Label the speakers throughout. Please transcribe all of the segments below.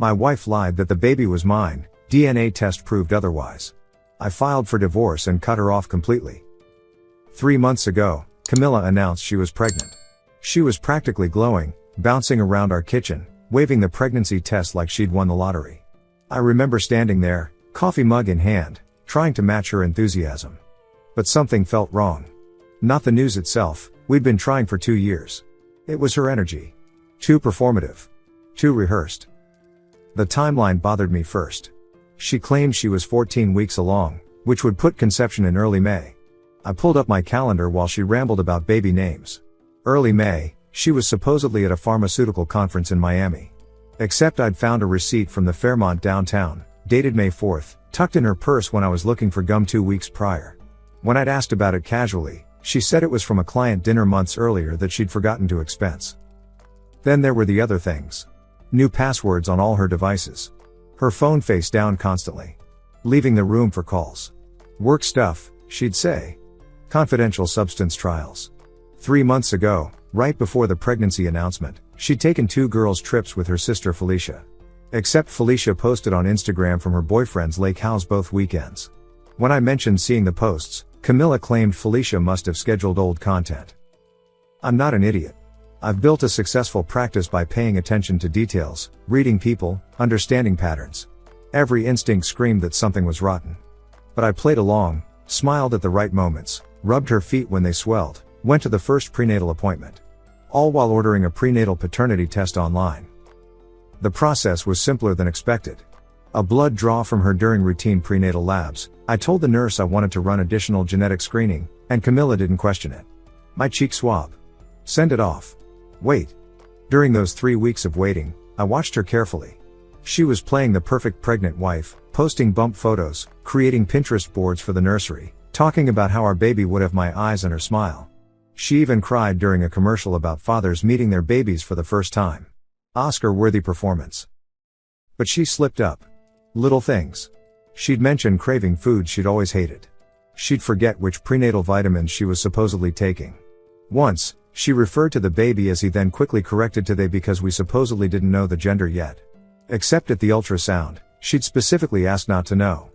Speaker 1: My wife lied that the baby was mine, DNA test proved otherwise. I filed for divorce and cut her off completely. 3 months ago, Camilla announced she was pregnant. She was practically glowing, bouncing around our kitchen, waving the pregnancy test like she'd won the lottery. I remember standing there, coffee mug in hand, trying to match her enthusiasm. But something felt wrong. Not the news itself, we'd been trying for 2 years. It was her energy. Too performative. Too rehearsed. The timeline bothered me first. She claimed she was 14 weeks along, which would put conception in early May. I pulled up my calendar while she rambled about baby names. Early May, she was supposedly at a pharmaceutical conference in Miami. Except I'd found a receipt from the Fairmont downtown, dated May 4th, tucked in her purse when I was looking for gum 2 weeks prior. When I'd asked about it casually, she said it was from a client dinner months earlier that she'd forgotten to expense. Then there were the other things. New passwords on all her devices. Her phone face down constantly. Leaving the room for calls. Work stuff, she'd say. Confidential substance trials. 3 months ago, right before the pregnancy announcement, she'd taken 2 girls' trips with her sister Felicia. Except Felicia posted on Instagram from her boyfriend's lake house both weekends. When I mentioned seeing the posts, Camilla claimed Felicia must have scheduled old content. I'm not an idiot. I've built a successful practice by paying attention to details, reading people, understanding patterns. Every instinct screamed that something was rotten. But I played along, smiled at the right moments, rubbed her feet when they swelled, went to the first prenatal appointment. All while ordering a prenatal paternity test online. The process was simpler than expected. A blood draw from her during routine prenatal labs. I told the nurse I wanted to run additional genetic screening, and Camilla didn't question it. My cheek swab. Send it off. Wait. During those 3 weeks of waiting, I watched her carefully. She was playing the perfect pregnant wife, posting bump photos, creating Pinterest boards for the nursery, talking about how our baby would have my eyes and her smile. She even cried during a commercial about fathers meeting their babies for the first time. Oscar-worthy performance. But she slipped up. Little things. She'd mention craving foods she'd always hated. She'd forget which prenatal vitamins she was supposedly taking. Once, she referred to the baby as he, then quickly corrected to they because we supposedly didn't know the gender yet. Except at the ultrasound, she'd specifically asked not to know.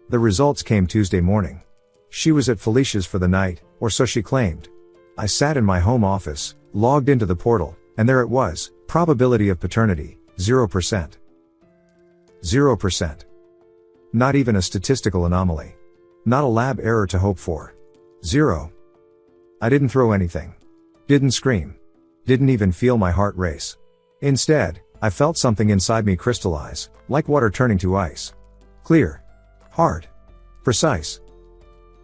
Speaker 1: The results came Tuesday morning. She was at Felicia's for the night, or so she claimed. I sat in my home office, logged into the portal, and there it was, probability of paternity, 0%. 0%. Not even a statistical anomaly. Not a lab error to hope for. 0. I didn't throw anything. Didn't scream. Didn't even feel my heart race. Instead, I felt something inside me crystallize, like water turning to ice. Clear. Hard. Precise.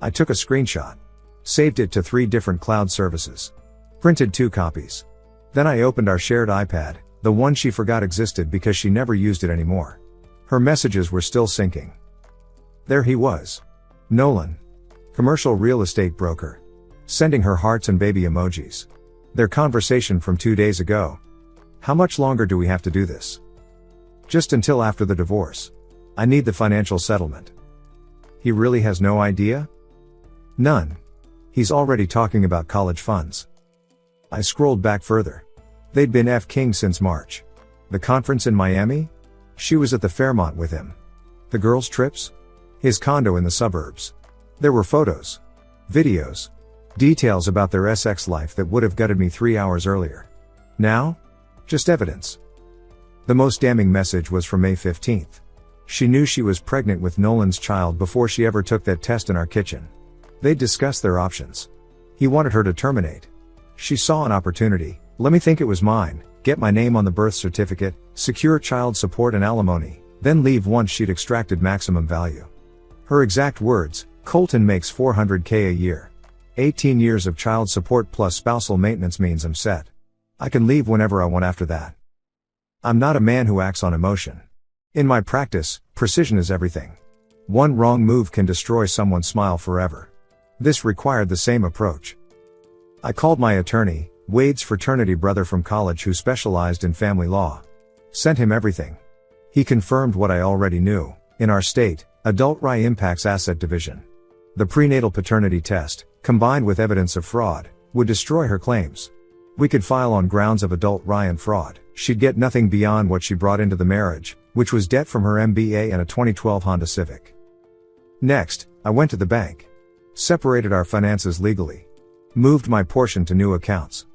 Speaker 1: I took a screenshot. Saved it to 3 different cloud services. Printed 2 copies. Then I opened our shared iPad, the one she forgot existed because she never used it anymore. Her messages were still syncing. There he was. Nolan. Commercial real estate broker. Sending her hearts and baby emojis. Their conversation from 2 days ago. How much longer do we have to do this? Just until after the divorce. I need the financial settlement. He really has no idea? None. He's already talking about college funds. I scrolled back further. They'd been F-king since March. The conference in Miami? She was at the Fairmont with him. The girls' trips? His condo in the suburbs. There were photos. Videos. Details about their sex life that would have gutted me 3 hours earlier. Now? Just evidence. The most damning message was from May 15th. She knew she was pregnant with Nolan's child before she ever took that test in our kitchen. They'd discussed their options. He wanted her to terminate. She saw an opportunity. Let me think it was mine, get my name on the birth certificate, secure child support and alimony, then leave once she'd extracted maximum value. Her exact words, Colton makes $400K a year. 18 years of child support plus spousal maintenance means I'm set. I can leave whenever I want after that. I'm not a man who acts on emotion. In my practice, precision is everything. One wrong move can destroy someone's smile forever. This required the same approach. I called my attorney, Wade's fraternity brother from college who specialized in family law. Sent him everything. He confirmed what I already knew. In our state, adult RI impacts asset division. The prenatal paternity test, combined with evidence of fraud, would destroy her claims. We could file on grounds of adult RI and fraud, She'd get nothing beyond what she brought into the marriage, which was debt from her MBA and a 2012 Honda Civic. Next, I went to the bank. Separated our finances legally. Moved my portion to new accounts.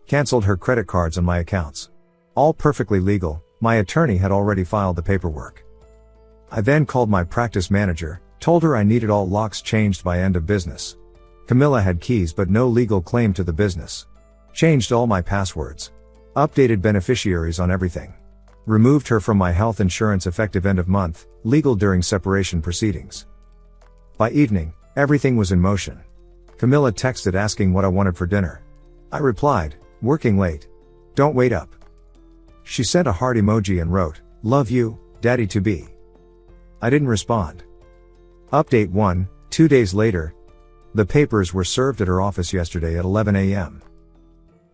Speaker 1: Cancelled her credit cards on my accounts. All perfectly legal. My attorney had already filed the paperwork. I then called my practice manager, told her I needed all locks changed by end of business. Camilla had keys but no legal claim to the business. Changed all my passwords. Updated beneficiaries on everything. Removed her from my health insurance effective end of month, legal during separation proceedings. By evening, everything was in motion. Camilla texted asking what I wanted for dinner. I replied, working late. Don't wait up. She sent a heart emoji and wrote, love you, daddy-to-be. I didn't respond. Update 1, 2 days later. The papers were served at her office yesterday at 11 a.m.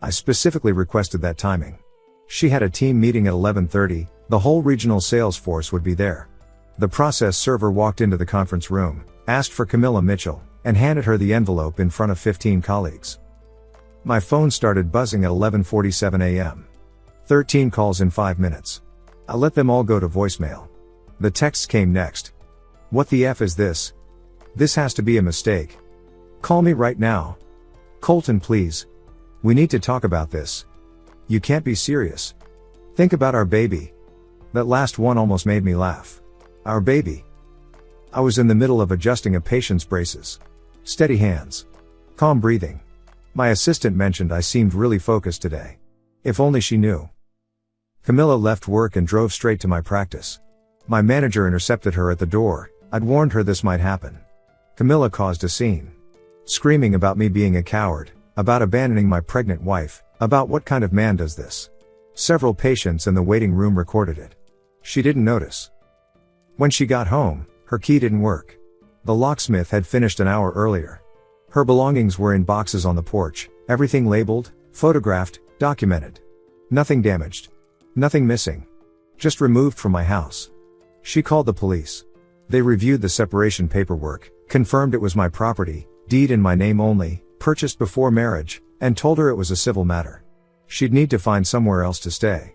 Speaker 1: I specifically requested that timing. She had a team meeting at 11:30, the whole regional sales force would be there. The process server walked into the conference room, asked for Camilla Mitchell, and handed her the envelope in front of 15 colleagues. My phone started buzzing at 11:47 a.m. 13 calls in 5 minutes. I let them all go to voicemail. The texts came next. What the F is this? This has to be a mistake. Call me right now. Colton, please. We need to talk about this. You can't be serious. Think about our baby. That last one almost made me laugh. Our baby. I was in the middle of adjusting a patient's braces. Steady hands. Calm breathing. My assistant mentioned I seemed really focused today. If only she knew. Camilla left work and drove straight to my practice. My manager intercepted her at the door. I'd warned her this might happen. Camilla caused a scene. Screaming about me being a coward, about abandoning my pregnant wife, about what kind of man does this. Several patients in the waiting room recorded it. She didn't notice. When she got home, her key didn't work. The locksmith had finished an hour earlier. Her belongings were in boxes on the porch, everything labeled, photographed, documented. Nothing damaged. Nothing missing. Just removed from my house. She called the police. They reviewed the separation paperwork, confirmed it was my property, deed in my name only, purchased before marriage, and told her it was a civil matter. She'd need to find somewhere else to stay.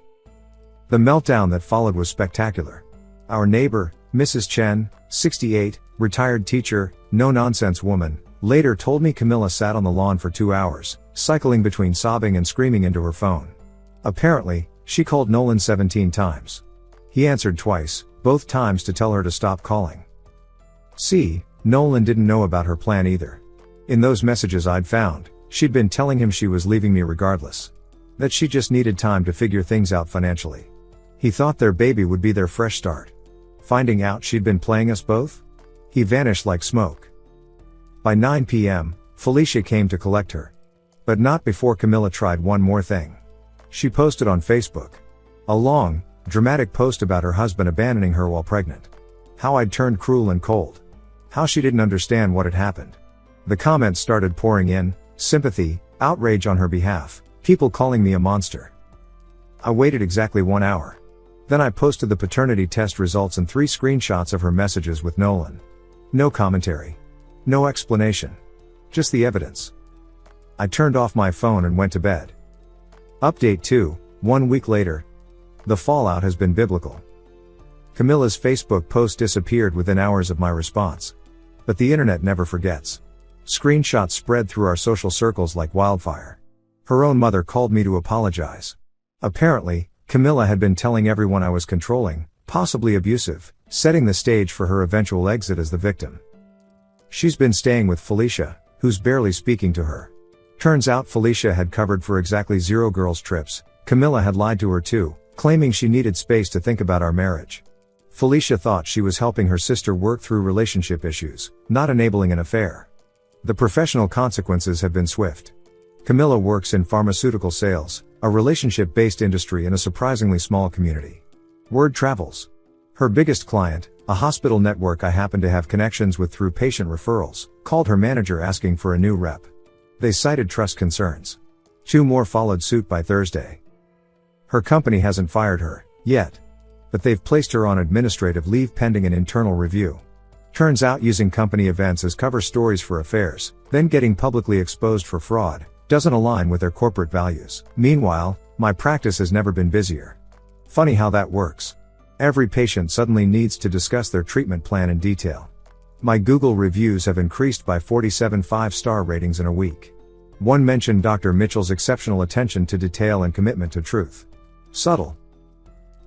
Speaker 1: The meltdown that followed was spectacular. Our neighbor, Mrs. Chen, 68, retired teacher, no-nonsense woman, later told me Camilla sat on the lawn for 2 hours, cycling between sobbing and screaming into her phone. Apparently, she called Nolan 17 times. He answered twice, both times to tell her to stop calling. See, Nolan didn't know about her plan either. In those messages I'd found, she'd been telling him she was leaving me regardless. That she just needed time to figure things out financially. He thought their baby would be their fresh start. Finding out she'd been playing us both? He vanished like smoke. By 9 p.m., Felicia came to collect her. But not before Camilla tried one more thing. She posted on Facebook. A long, dramatic post about her husband abandoning her while pregnant. How I'd turned cruel and cold. How she didn't understand what had happened. The comments started pouring in, sympathy, outrage on her behalf, people calling me a monster. I waited exactly 1 hour. Then I posted the paternity test results and 3 screenshots of her messages with Nolan. No commentary. No explanation. Just the evidence. I turned off my phone and went to bed. Update 2, 1 week later. The fallout has been biblical. Camilla's Facebook post disappeared within hours of my response. But the internet never forgets. Screenshots spread through our social circles like wildfire. Her own mother called me to apologize. Apparently, Camilla had been telling everyone I was controlling, possibly abusive, setting the stage for her eventual exit as the victim. She's been staying with Felicia, who's barely speaking to her. Turns out Felicia had covered for exactly 0 girls' trips. Camilla had lied to her too, claiming she needed space to think about our marriage. Felicia thought she was helping her sister work through relationship issues, not enabling an affair. The professional consequences have been swift. Camilla works in pharmaceutical sales, a relationship-based industry in a surprisingly small community. Word travels. Her biggest client, a hospital network I happen to have connections with through patient referrals, called her manager asking for a new rep. They cited trust concerns. 2 more followed suit by Thursday. Her company hasn't fired her, yet. But they've placed her on administrative leave pending an internal review. Turns out using company events as cover stories for affairs, then getting publicly exposed for fraud, doesn't align with their corporate values. Meanwhile, My practice has never been busier. Funny how that works. Every patient suddenly needs to discuss their treatment plan in detail. My Google reviews have increased by 47 5-star ratings in a week. One mentioned Dr. Mitchell's exceptional attention to detail and commitment to truth. Subtle.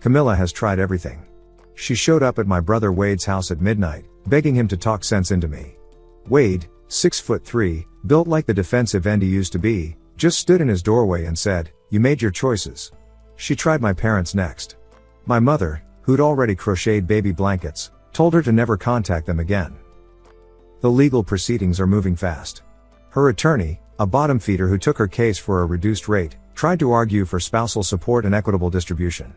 Speaker 1: Camilla has tried everything. She showed up at my brother Wade's house at midnight, begging him to talk sense into me. Wade, 6'3", built like the defensive end he used to be, just stood in his doorway and said, "You made your choices." She tried my parents next. My mother, who'd already crocheted baby blankets, told her to never contact them again. The legal proceedings are moving fast. Her attorney, a bottom feeder who took her case for a reduced rate, tried to argue for spousal support and equitable distribution.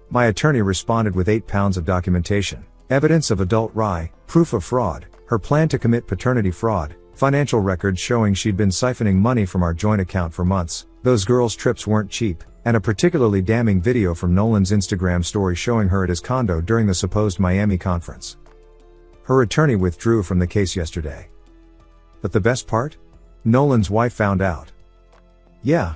Speaker 1: My attorney responded with 8 pounds of documentation, evidence of adult rye, proof of fraud, her plan to commit paternity fraud, financial records showing she'd been siphoning money from our joint account for months, those girls' trips weren't cheap, and a particularly damning video from Nolan's Instagram story showing her at his condo during the supposed Miami conference. Her attorney withdrew from the case yesterday. But the best part? Nolan's wife found out. Yeah.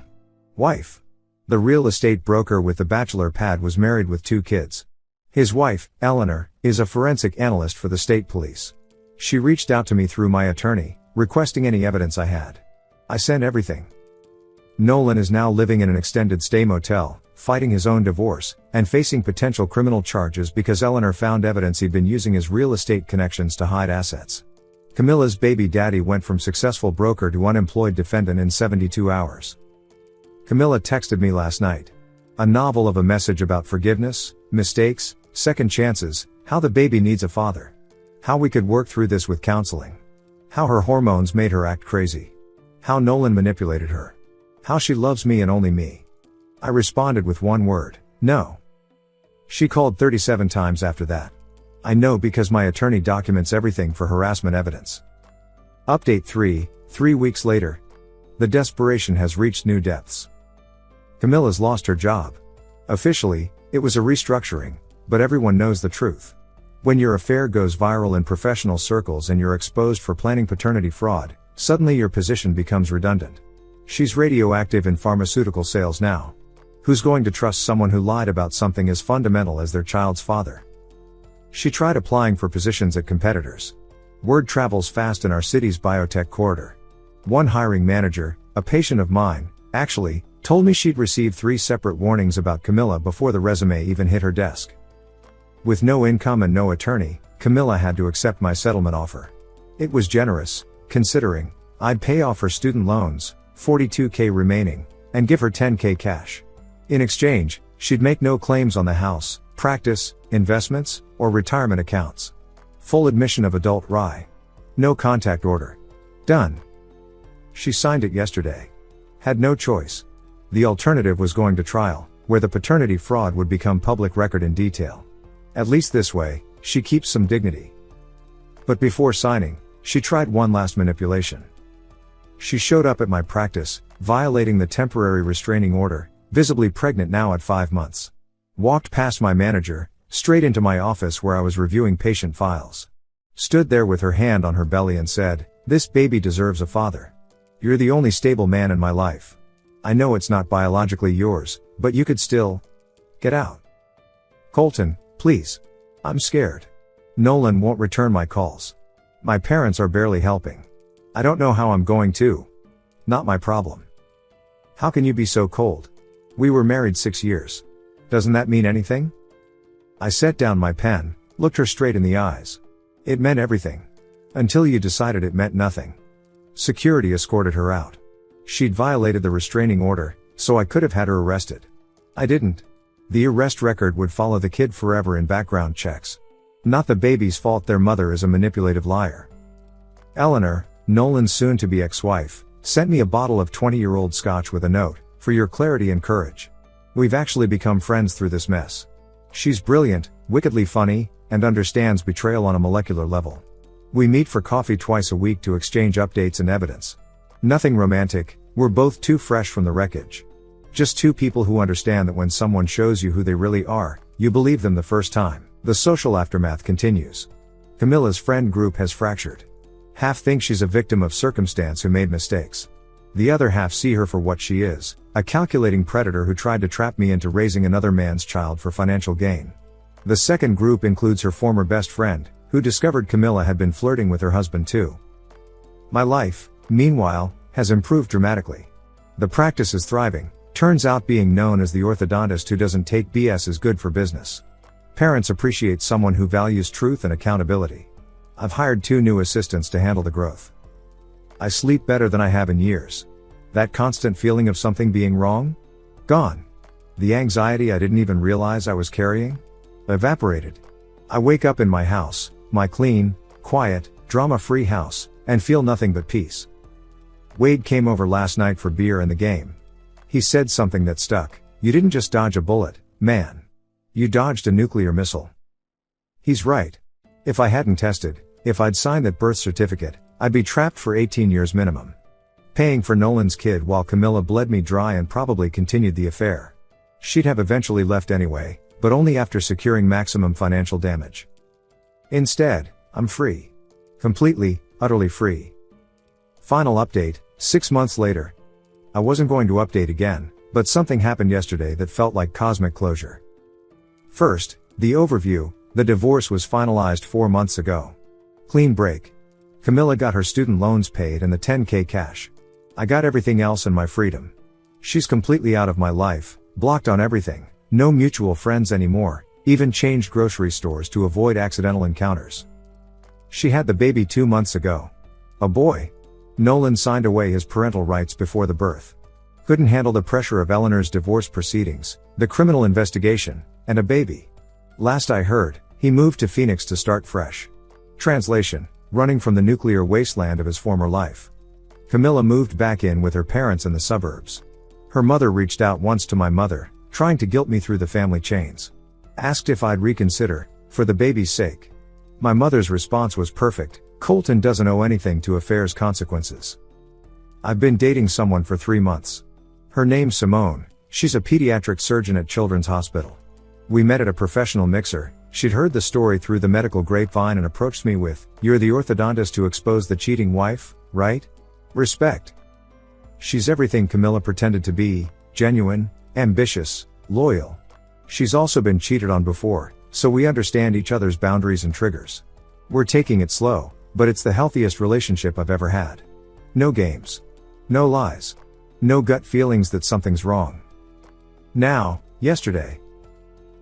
Speaker 1: Wife. The real estate broker with the bachelor pad was married with 2 kids. His wife, Eleanor, is a forensic analyst for the state police. She reached out to me through my attorney, requesting any evidence I had. I sent everything. Nolan is now living in an extended stay motel, fighting his own divorce, and facing potential criminal charges because Eleanor found evidence he'd been using his real estate connections to hide assets. Camilla's baby daddy went from successful broker to unemployed defendant in 72 hours. Camilla texted me last night. A novel of a message about forgiveness, mistakes, second chances, how the baby needs a father. How we could work through this with counseling. How her hormones made her act crazy. How Nolan manipulated her. How she loves me and only me. I responded with one word, no. She called 37 times after that. I know because my attorney documents everything for harassment evidence. Update 3 weeks later. The desperation has reached new depths. Camilla's lost her job. Officially, it was a restructuring, but everyone knows the truth. When your affair goes viral in professional circles and you're exposed for planning paternity fraud, suddenly your position becomes redundant. She's radioactive in pharmaceutical sales now. Who's going to trust someone who lied about something as fundamental as their child's father? She tried applying for positions at competitors. Word travels fast in our city's biotech corridor. One hiring manager, a patient of mine, actually, told me she'd received 3 separate warnings about Camilla before the resume even hit her desk. With no income and no attorney, Camilla had to accept my settlement offer. It was generous, considering I'd pay off her student loans, $42K remaining, and give her $10K cash. In exchange, she'd make no claims on the house, practice, investments, or retirement accounts. Full admission of adult rye. No contact order. Done. She signed it yesterday. Had no choice. The alternative was going to trial, where the paternity fraud would become public record in detail. At least this way, she keeps some dignity. But before signing, she tried one last manipulation. She showed up at my practice, violating the temporary restraining order, visibly pregnant now at 5 months. Walked past my manager, straight into my office where I was reviewing patient files. Stood there with her hand on her belly and said, "This baby deserves a father. You're the only stable man in my life. I know it's not biologically yours, but you could still get out. Colton, please. I'm scared. Nolan won't return my calls. My parents are barely helping. I don't know how I'm going to. Not my problem. How can you be so cold? We were married 6 years. Doesn't that mean anything?" I set down my pen, looked her straight in the eyes. It meant everything. Until you decided it meant nothing. Security escorted her out. She'd violated the restraining order, so I could have had her arrested. I didn't. The arrest record would follow the kid forever in background checks. Not the baby's fault their mother is a manipulative liar. Eleanor, Nolan's soon-to-be ex-wife, sent me a bottle of 20-year-old scotch with a note, "For your clarity and courage. We've actually become friends through this mess." She's brilliant, wickedly funny, and understands betrayal on a molecular level. We meet for coffee twice a week to exchange updates and evidence. Nothing romantic, we're both too fresh from the wreckage. Just 2 people who understand that when someone shows you who they really are, you believe them the first time. The social aftermath continues. Camilla's friend group has fractured. Half think she's a victim of circumstance who made mistakes. The other half see her for what she is, a calculating predator who tried to trap me into raising another man's child for financial gain. The second group includes her former best friend, who discovered Camilla had been flirting with her husband too. My life, meanwhile, has improved dramatically. The practice is thriving. Turns out being known as the orthodontist who doesn't take BS is good for business. Parents appreciate someone who values truth and accountability. I've hired 2 new assistants to handle the growth. I sleep better than I have in years. That constant feeling of something being wrong? Gone. The anxiety I didn't even realize I was carrying? Evaporated. I wake up in my house, my clean, quiet, drama-free house, and feel nothing but peace. Wade came over last night for beer and the game. He said something that stuck. You didn't just dodge a bullet, man. You dodged a nuclear missile. He's right. If I hadn't tested, if I'd signed that birth certificate, I'd be trapped for 18 years minimum. Paying for Nolan's kid while Camilla bled me dry and probably continued the affair. She'd have eventually left anyway, but only after securing maximum financial damage. Instead, I'm free. Completely, utterly free. Final update, 6 months later. I wasn't going to update again, but something happened yesterday that felt like cosmic closure. First, the overview. The divorce was finalized 4 months ago. Clean break. Camilla got her student loans paid and the $10K cash. I got everything else and my freedom. She's completely out of my life, blocked on everything, no mutual friends anymore, even changed grocery stores to avoid accidental encounters. She had the baby 2 months ago. A boy. Nolan signed away his parental rights before the birth. Couldn't handle the pressure of Eleanor's divorce proceedings, the criminal investigation, and a baby. Last I heard, he moved to Phoenix to start fresh. Translation: running from the nuclear wasteland of his former life. Camilla moved back in with her parents in the suburbs. Her mother reached out once to my mother, trying to guilt me through the family chains. Asked if I'd reconsider, for the baby's sake. My mother's response was perfect: Colton doesn't owe anything to affair's consequences. I've been dating someone for 3 months. Her name's Simone, she's a pediatric surgeon at Children's Hospital. We met at a professional mixer. She'd heard the story through the medical grapevine and approached me with, "You're the orthodontist to expose the cheating wife, right? Respect." She's everything Camilla pretended to be: genuine, ambitious, loyal. She's also been cheated on before, so we understand each other's boundaries and triggers. We're taking it slow, but it's the healthiest relationship I've ever had. No games. No lies. No gut feelings that something's wrong. Now, yesterday,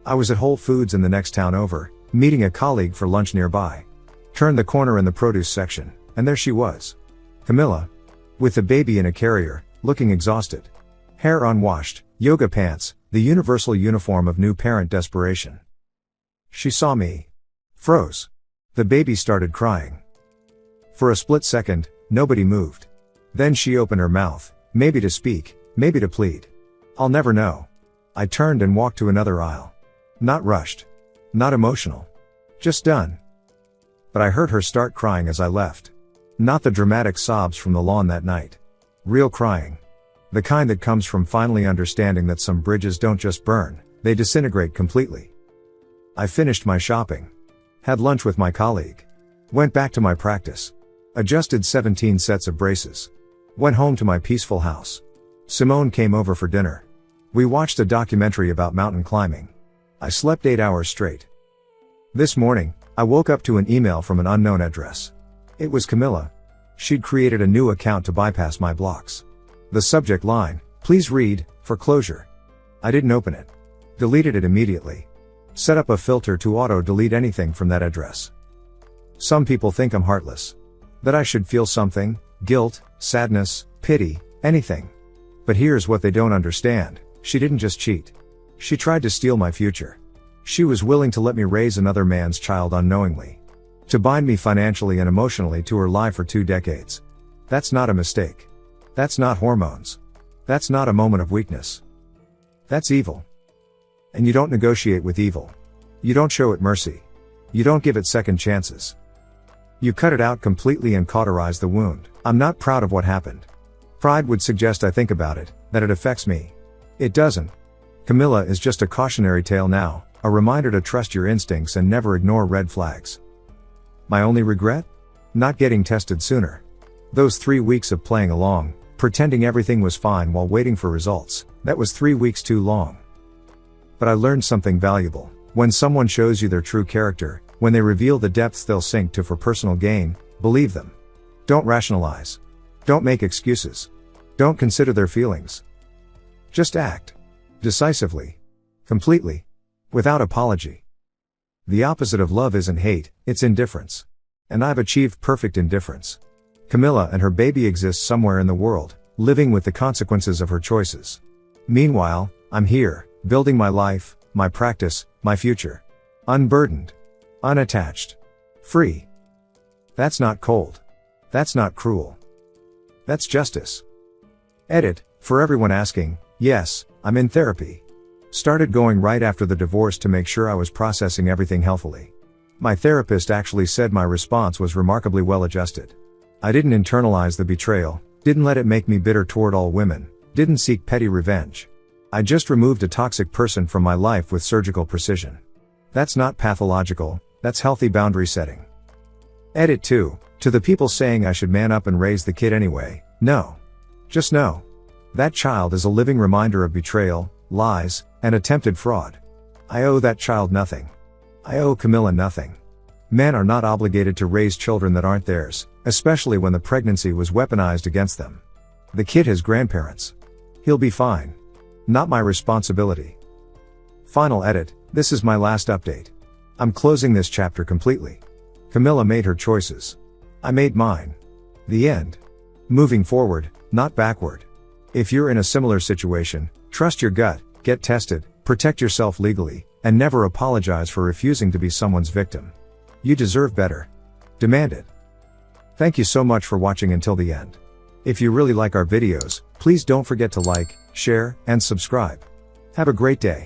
Speaker 1: I was at Whole Foods in the next town over, meeting a colleague for lunch nearby. Turned the corner in the produce section, and there she was. Camilla. With the baby in a carrier, looking exhausted. Hair unwashed, yoga pants, the universal uniform of new parent desperation. She saw me. Froze. The baby started crying. For a split second, nobody moved. Then she opened her mouth, maybe to speak, maybe to plead. I'll never know. I turned and walked to another aisle. Not rushed. Not emotional. Just done. But I heard her start crying as I left. Not the dramatic sobs from the lawn that night. Real crying. The kind that comes from finally understanding that some bridges don't just burn, they disintegrate completely. I finished my shopping. Had lunch with my colleague. Went back to my practice. Adjusted 17 sets of braces. Went home to my peaceful house. Simone came over for dinner. We watched a documentary about mountain climbing. I slept 8 hours straight. This morning, I woke up to an email from an unknown address. It was Camilla. She'd created a new account to bypass my blocks. The subject line: "Please read, for closure." I didn't open it. Deleted it immediately. Set up a filter to auto-delete anything from that address. Some people think I'm heartless. That I should feel something: guilt, sadness, pity, anything. But here's what they don't understand: she didn't just cheat. She tried to steal my future. She was willing to let me raise another man's child unknowingly. To bind me financially and emotionally to her lie for 2 decades. That's not a mistake. That's not hormones. That's not a moment of weakness. That's evil. And you don't negotiate with evil. You don't show it mercy. You don't give it second chances. You cut it out completely and cauterize the wound. I'm not proud of what happened. Pride would suggest I think about it, that it affects me. It doesn't. Camilla is just a cautionary tale now, a reminder to trust your instincts and never ignore red flags. My only regret? Not getting tested sooner. Those 3 weeks of playing along, pretending everything was fine while waiting for results. That was 3 weeks too long. But I learned something valuable. When someone shows you their true character, when they reveal the depths they'll sink to for personal gain, believe them. Don't rationalize. Don't make excuses. Don't consider their feelings. Just act. Decisively. Completely. Without apology. The opposite of love isn't hate, it's indifference. And I've achieved perfect indifference. Camilla and her baby exist somewhere in the world, living with the consequences of her choices. Meanwhile, I'm here, building my life, my practice, my future. Unburdened. Unattached. Free. That's not cold. That's not cruel. That's justice. Edit, for everyone asking, yes, I'm in therapy. Started going right after the divorce to make sure I was processing everything healthily. My therapist actually said my response was remarkably well adjusted. I didn't internalize the betrayal, didn't let it make me bitter toward all women, didn't seek petty revenge. I just removed a toxic person from my life with surgical precision. That's not pathological, that's healthy boundary setting. Edit 2, to the people saying I should man up and raise the kid anyway, no. Just know. That child is a living reminder of betrayal, lies, and attempted fraud. I owe that child nothing. I owe Camilla nothing. Men are not obligated to raise children that aren't theirs, especially when the pregnancy was weaponized against them. The kid has grandparents. He'll be fine. Not my responsibility. Final edit, this is my last update. I'm closing this chapter completely. Camilla made her choices. I made mine. The end. Moving forward, not backward. If you're in a similar situation, trust your gut, get tested, protect yourself legally, and never apologize for refusing to be someone's victim. You deserve better. Demand it. Thank you so much for watching until the end. If you really like our videos, please don't forget to like, share, and subscribe. Have a great day.